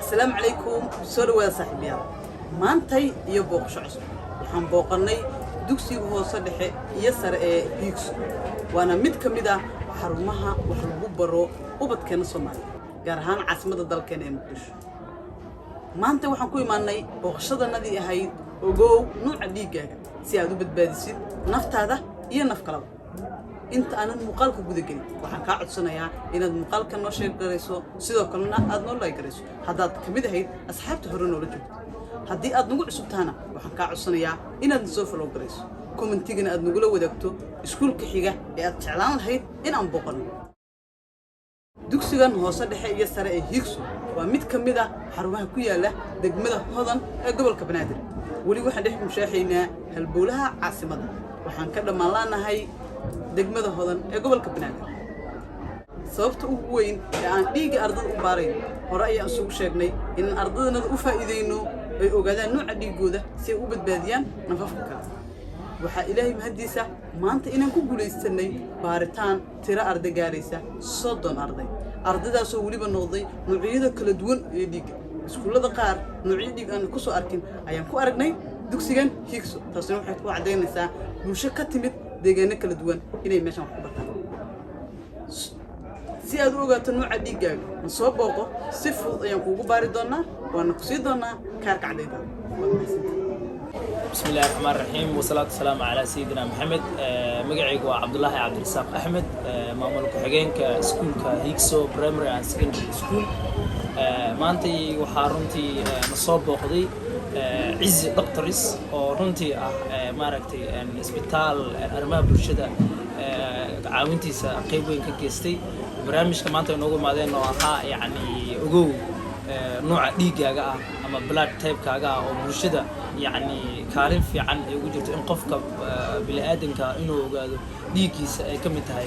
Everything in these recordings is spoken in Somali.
السلام عليكم سوري صاحبيال maantay iyo booqasho cusub waxaan booqanay dugsiga hoose dhexe iyo sare ee Higso waana mid kamid ah xarumaha wax lagu baro ubadkeena Soomaaliya gaar ahaan caasimadda dalkeena ee Muqdisho maanta waxaan ku imaanay booqashadanadii ahayd ogow nooca dhiigaaga si aad u badbaadisid naftaada iyo naf kalaba inta aanad muuqaalka guda gelin waxaan ka codsanayaa inaad muuqaalka noo sheeg garayso sidoo kalena aad noo like garayso haddaad kamid ahayd asxaabta hore noola joogto haddii aad nagu cusubtaana waxaan ka codsanayaa inaad soo follow garayso commentigana aad nagula wadaagto iskuulka xiga ee aad jeclaan lahayd in aan booqano dugsigan hoose dhexe iyo sare ee Higso waa mid kamid ah xarumaha ku yaala degmada Hodan ee gobolka Banaadir wali waxaan dhex mushaaxaynaa halbowlaha caasimadda waxaan ka dhamaanahay degmada Hodan ee gobolka Banaadir sababta ugu weyn ee aan dhiiga ardada u baarayn hore ayaan isugu sheegnay in ardadana u faa'iideyno ay ogaadaan nooca dhiigooda si ay u badbaadiyaan nafafka kale waxa ilaahay mahadiisa maanta inaan ku guuleysanay baaritaan tiro arday gaaraysa 30 arday ardaydaas oo waliba noqday noocyada kala duwan ee dhiiga iskuulada qaar noocyo dhiig aan ku soo arkin ayaan ku aragnay dugsigan Higso taasina waxay ku cadeynaysaa bulsho ka timid deegaano kala duwan inay meeshan wax ku bartaan si aad u ogaato nooca dhiigaaga ma soo booqo si fudud ayaan kuugu baari doonaa waana ku sii doonaa kaarka cadayda بسم الله الرحمن الرحيم والصلاة والسلام على سيدنا محمد مقعي عبد الله عبد الرزاق أحمد مأمول كحجين كسكول كهيكسو برايمري أند سكندري سكول مانتي وحارنتي نصاب وقضي عز دكتوريس ورنتي ماركتي الإسبيتال أرماء برشدة عاونتي سقيبين كجستي برامج كمان تنوجو مادين نوعها يعني أجو نوع ديجا أما بلاد تايب كاجا أو برشدة يعني كارين في عن وجود إن قفك بالآدم كإنه وجود ديكيس كم تهاي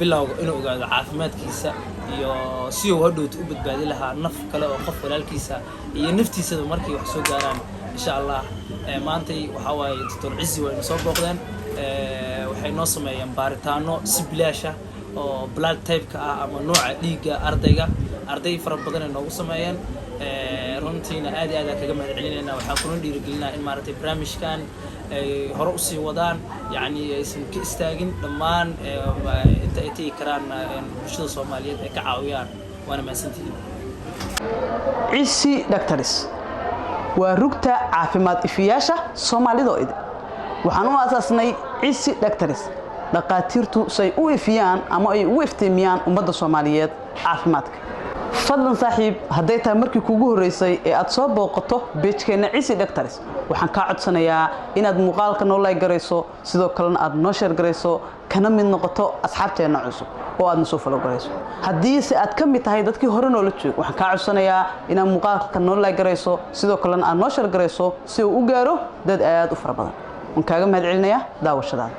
بلا إنه وجود عافمات كيسة يا سيو هدو تقبض بعد لها نف كلا وقف ولا الكيسة ينفتي سد مركي وحسوا جاران إن شاء الله ما أنتي وحواي تطلع عزي والمصاب بقدان وحين نصم ينبارتانو سبلاشة أو بلاد تايب كأما نوع ديجا أرضي فرب بدن إنه وصميان runtiina aad kaga mahad celinayna waxaan ku dhiirigelinaa in maartay barnaamijkan hore u sii wadaan yani aysan ka istaagin dhammaan inta ay tii karaan bulshada Soomaaliyeed ay ka caawiyaan waana maasantiin Cisi Doctors waa rugta caafimaad ifiyaasha Soomaalida oo waxaan u aasaasnay Cisi Doctors dhaqaatiirtu say u ifiyaan ama ay u iftiimiyaan ummadda Soomaaliyeed caafimaadka fadlan saaxiib haday tahay markii kuugu horeysay ee aad soo booqato page-keena Cisi Doctors waxaan ka codsanayaa inaad muuqaalka noo like garayso sidoo kalena aad noo share garayso kana mid noqoto asxaabteena cusub oo aad noo follow garayso haddii si aad ka mid tahay dadkii hore noola joog waxaan ka codsanayaa inaad muuqaalka noo like garayso sidoo kalena aad noo share garayso si uu u gaaro dad aad u fara badan waan kaaga mahad celinayaa daawashadaada